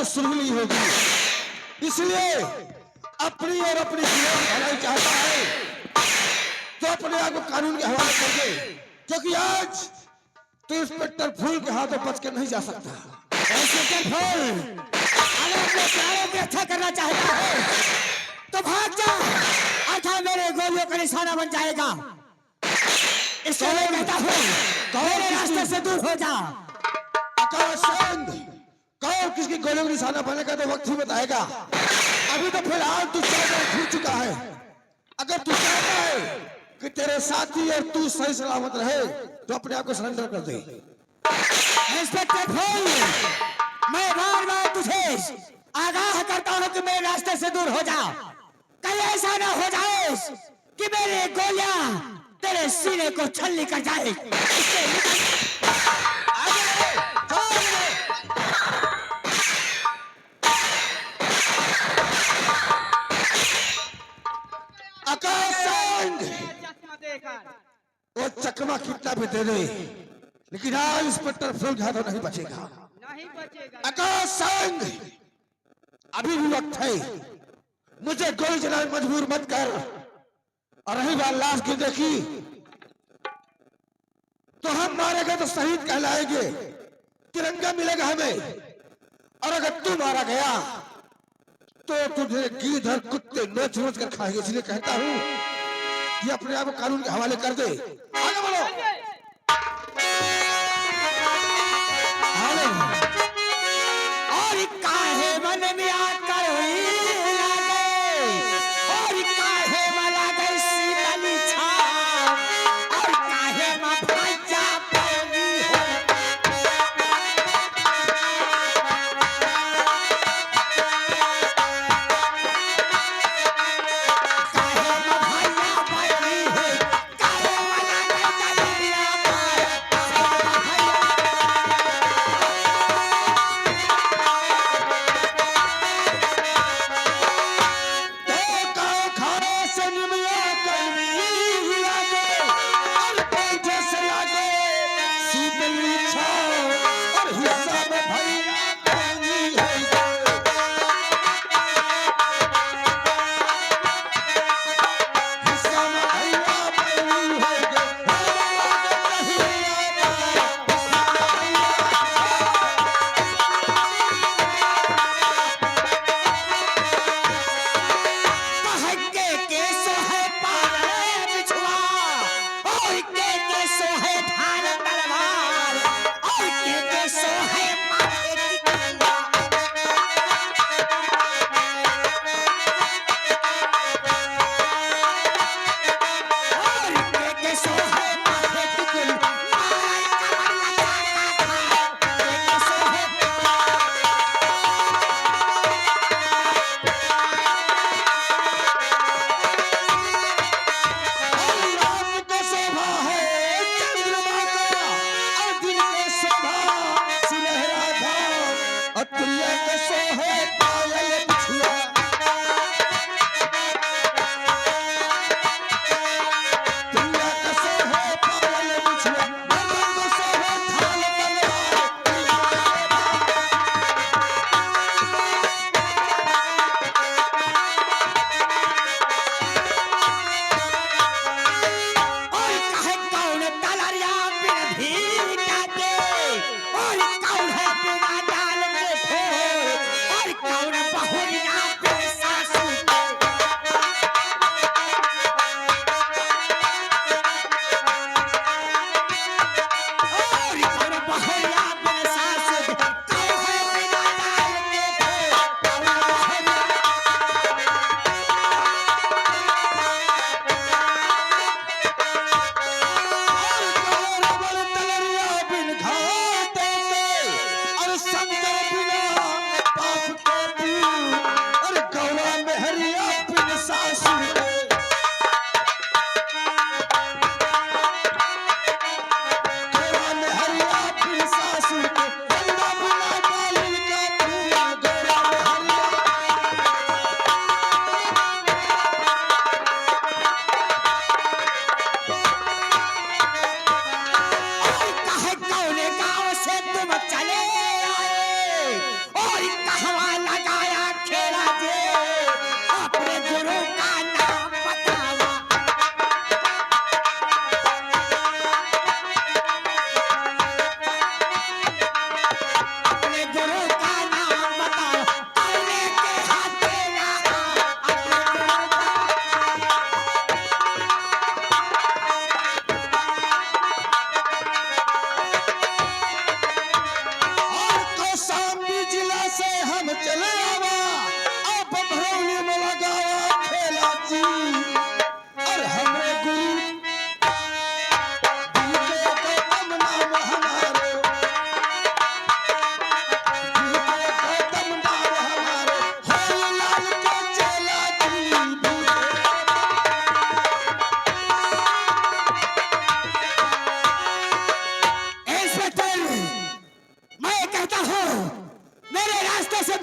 तो सुलगनी होगी। इसलिए अपनी और अपनी भलाई चाहता है तो अपने आप को कानून के हवाले कर दे, क्योंकि आज तो इंस्पेक्टर फूल के हाथों बच कर नहीं जा सकता। इंस्पेक्टर फूल, अगर अपने प्यारे को अच्छा करना चाहता है तो भाग जा, अर्थात मेरे गोलियों का निशाना बन जाएगा। इसको मैं कहता हूँ मेरे रास्ते से दूर हो जा। आकाशचंद, कौन किसकी गोलियों का निशाना बनेगा तो वक्त ही बताएगा। अभी तो फिलहाल तू छूट चुका है। अगर तू चाहता है कि तेरे साथी और तू सही सलामत रहे तो अपने आप को सरेंडर कर दे। इंस्पेक्टर फूल, मैं बार बार तुझे आगाह करता हूँ कि मेरे रास्ते से दूर हो जा। कहीं ऐसा ना हो जाए कि मेरी गोलियां तेरे सीने को छलनी कर जाए। आकाशचंद, वो चकमा कितना भी दे दे, लेकिन आज इंस्पेक्टर फूल के हाथों नहीं बचेगा। आकाशचंद, अभी भी वक्त है, मुझे गोली चलाने मजबूर मत कर। और रही बात लाश की देखी तो हम मारे गए तो शहीद कहलाएंगे, तिरंगा मिलेगा हमें। और अगर तू मारा गया तो तुझे गीदड़ कुत्ते नोच नोच कर खाएंगे। इसलिए कहता हूं कि अपने आप को कानून के हवाले कर दे। आगे बढ़ो। और काहे मन में आकर और काहे वाला गई शीतली छाव, और काहे में भाजा पानी हो। काहे में भाजा पानी है, काहे वाला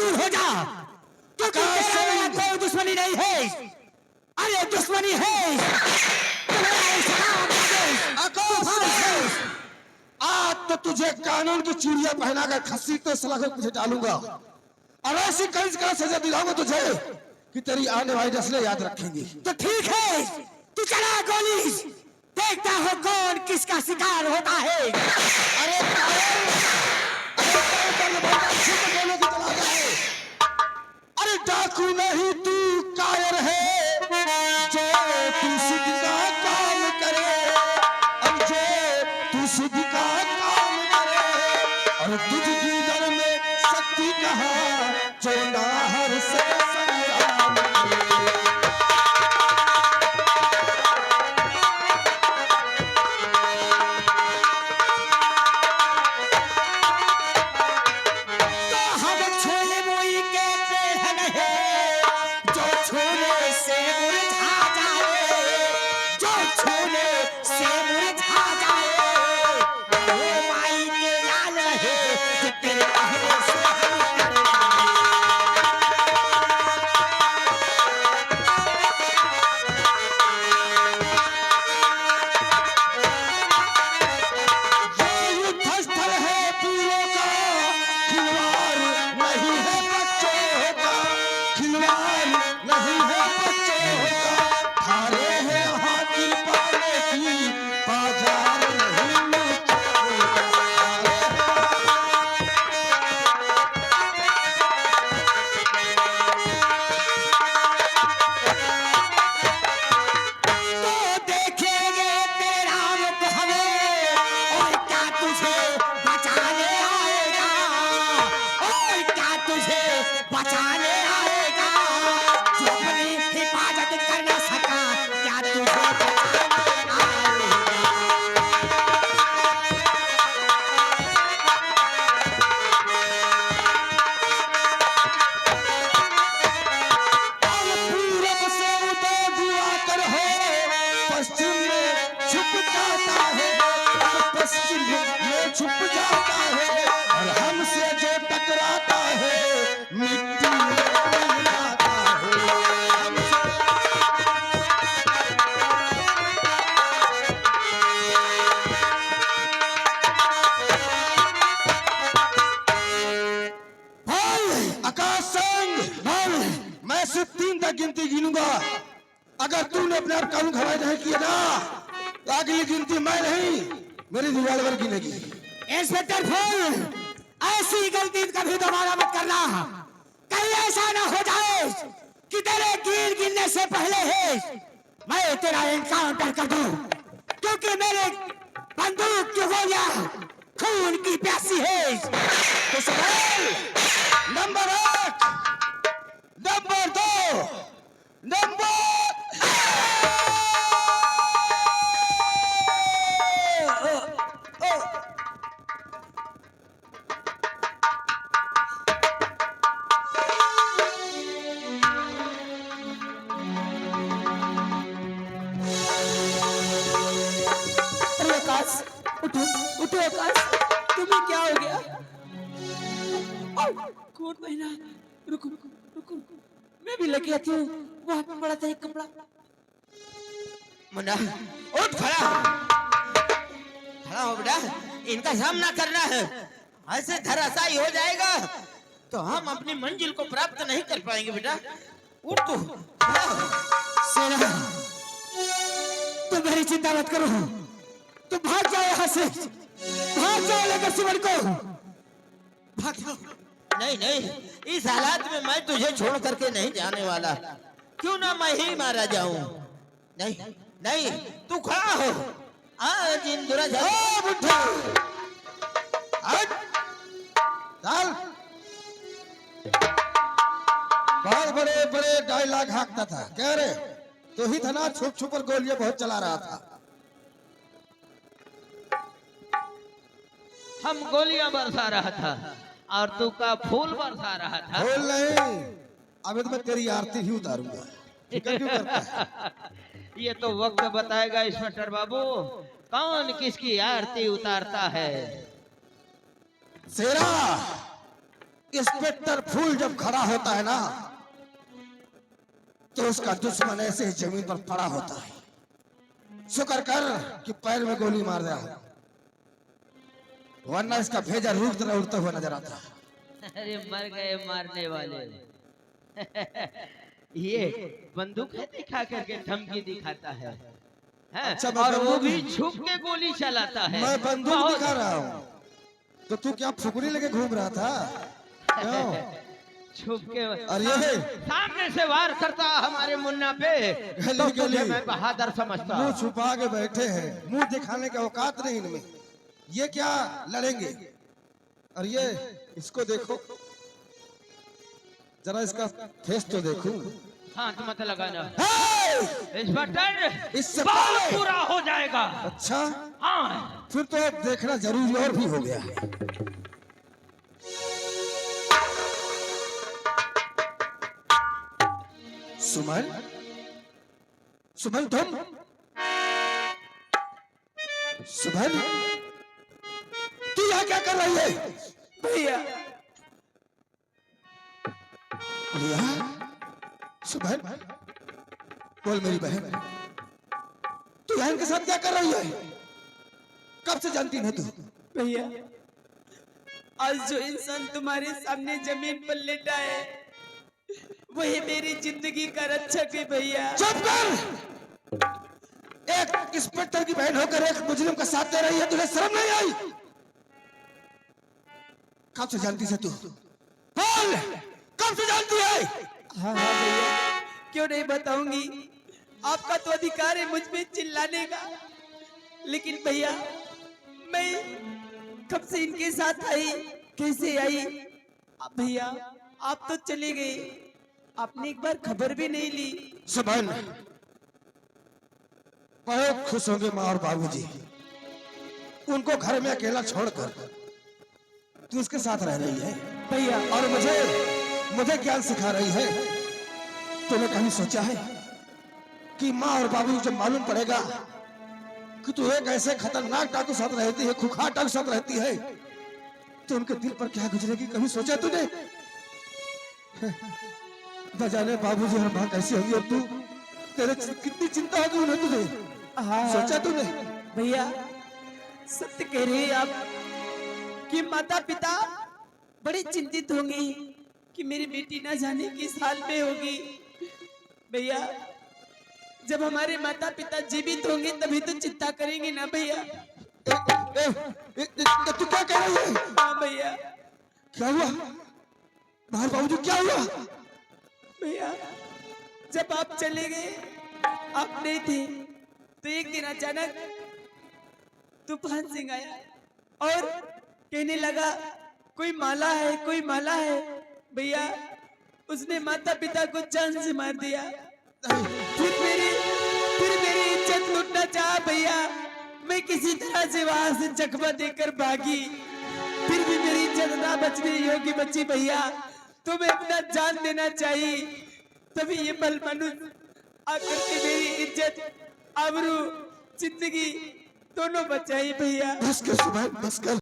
दूर हो जा, क्योंकि तेरा मेरा कोई दुश्मनी नहीं है। अरे दुश्मनी है आज तो तुझे कानून की चूड़ियां पहनाकर खस्सी तो सलाखों तुझे डालूंगा और ऐसी कई का सजा दिलाऊंगा तुझे कि तेरी आने वाली नस्लें याद रखेंगी। तो ठीक है, तू चला गोली, देखता हो कौन किसका शिकार होता है। अरे अरे डाकू नहीं तू कायर है जो तू सिद्ध का काम करे, और जो तू सिद्ध का काम करे, और तुझ दर में शक्ति कहा जो नाहर से संग्राम करे। तो हम छोले मोई के पेड़ नहीं, जो छोले से मुरझा जाए, जो छोले से मुरझा जाए, वो माई के लाल रहे कि तेरे पहले से हम युद्धस्थल है वीरों का, खिलवाड़ नहीं है बच्चों का, खिलवाड़ नहीं है बच्चों का, थारे हैं हाथी पाने की बाजार नहीं लूटों का। तो देखेंगे तेरा मुख हमें, और क्या तुझे बचाने आएगा, और क्या तुझे बचाने आएगा, जो अपनी हिफाजत कर न सका, क्या तुझे बचाने आएगा। और पूरब से उदय दिवाकर हो, पश्चिम में छुप जाता है, पश्चिम में छुप जाता है, और हमसे जो टकराता है मिट्टी में मिल जाता है। आकाश सिंह, मैं सिर्फ 3 तक गिनती गिनूंगा। अगर तूने अपने आप कानून खराब नहीं किया ना तो अगली गिनती मैं नहीं मेरी रिवॉल्वर गिनेगी। इंस्पेक्टर फूल, ऐसी गलती कभी दोबारा मत करना, कहीं ऐसा ना हो जाए कि तेरे गिन गिनने से पहले ही मैं तेरा एनकाउंटर कर दूं, क्योंकि मेरे बंदूक की गोलियां खून की प्यासी है। तो सवाल नंबर 1, नंबर 2, नंबर अरे आकाश, उठो उठो आकाश, तुम्हें क्या हो गया? कौन महीना? रुको रुको रुको रुको, मैं भी लेके आती हूँ। वहां पे पड़ा था एक कपड़ा। मुन्ना उठ, खड़ा हो बेटा, इनका सामना करना है। ऐसे धराशायी हो जाएगा तो हम अपनी मंजिल को प्राप्त नहीं कर पाएंगे। बेटा उठ तू, खड़ा हो। सेना, तुम मेरी चिंता मत करो, तुम भाग जाओ यहाँ से, भाग जाओ लेकर सुमन को, भाग जाओ। नहीं नहीं, इस हालात में मैं तुझे छोड़ करके नहीं जाने वाला, क्यों ना मैं ही मारा जाऊं। नहीं नहीं, तू खड़ा हो। आज इन दुराचार बुढ़ा चल, बहुत बड़े बड़े डायलॉग हाँकता था। कह रहे तो ही था ना, छुप छुप कर गोलियां बहुत चला रहा था। हम गोलियां बरसा रहा था और तू का फूल बरसा रहा था। बोल नहीं, अभी तो मैं तेरी आरती ही उतारूंगा। फिक्र क्यों करता है? ये तो वक्त बताएगा इंस्पेक्टर बाबू, कौन किसकी आरती उतारता है। शेरा, इंस्पेक्टर फूल जब खड़ा होता है ना तो उसका दुश्मन ऐसे ही जमीन पर पड़ा होता है। शुक्र कर कि पैर में गोली मार दिया, वरना इसका भेजा उड़ता उड़ता हुआ नजर आता है। अरे मर गए मारने वाले। ये बंदूक है दिखा करके धमकी दिखाता है, हैं? अच्छा, मैं और वो बंदूक- भी छुप के गोली चलाता है। मैं बंदूक बहुत- दिखा रहा हूँ तो तू क्या फुकरी लेके घूम रहा था? क्यों? छुप के और ये सामने से वार करता हमारे मुन्ना पे गली तो तुझे गली मैं बहादुर समझता। मुंह छुपा के बैठे हैं, मुंह दिखाने का औकात नहीं इनमें। ये क्या लड़ेंगे? और ये इसको देखो जरा, इसका फेस तो देखो। हाथ मत लगाना हे! इंस्पेक्टर, इससे बहुत पहले- बुरा हो जाएगा। अच्छा, हाँ फिर तो अब देखना जरूरी और भी हो गया है। सुमन, सुमन तुम, सुमन तू यहाँ क्या कर रही है? भैया रिया, सुमन बोल मेरी बहन, तू यहाँ इनके साथ क्या कर रही है? कब से जानती है तू? भैया, आज जो इंसान तुम्हारे सामने जमीन पर लेटा है वही मेरी जिंदगी का रक्षक है भैया। चुप कर! एक इंस्पेक्टर की बहन होकर एक मुजरिम का साथ दे रही है, तुझे शर्म नहीं आई? कब से जानती है तू? बोल, कब से जानती है? हाँ हाँ भैया, क्यों नहीं बताऊंगी। आपका तो अधिकार है मुझ पे चिल्लाने का, लेकिन भैया मैं कब से इनके साथ आई, कैसे आई? अब भैया आप तो चले गए, आपने एक बार खबर भी नहीं ली। सुमन, बहुत खुश होंगे माँ और बाबूजी, उनको घर में अकेला छोड़कर तू उसके साथ रह रही है भैया और मुझे ज्ञान सिखा रही है। तूने कभी सोचा है कि माँ और बाबू जब मालूम पड़ेगा कि तू एक ऐसे खतरनाक डाकू साथ रहती है, खुखार डाकू साथ रहती है, तो उनके दिल पर क्या गुजरेगी? कभी सोचा तूने? न जाने बाबूजी और माँ कैसी होगी और तू, तेरे कितनी चिंता होगी उन्हें तुझे? हाँ सोचा तूने? भैया सत्य कह रहे हैं आप कि माता पिता बड़े चिंतित होंगे कि मेरी बेटी ना जाने किस हाल में होगी। भैया जब हमारे माता पिता जीवित होंगे तभी तो चिंता करेंगे ना भैया। तू क्या कह रही है? हाँ भैया। क्या हुआ? बाहर बाबूजी क्या हुआ? भैया जब आप चले गए, आप नहीं थे, तो एक दिन अचानक तूफान सिंह आया और कहने लगा कोई माला है, कोई माला है। भैया उसने माता पिता को जान से मार दिया। फिर मेरी इज्जत लूटना चाहा भैया, मैं किसी तरह से वहां से जख्मा देकर भागी, फिर भी मेरी इज्जत ना बचने योग्य बची भैया। तुम्हें अपना जान देना चाहिए, तभी ये बल मनुष्य आकर के मेरी इज्जत, आबरू, जिंदगी दोनों बचाई भैया। बस कर सुबह, बस कर।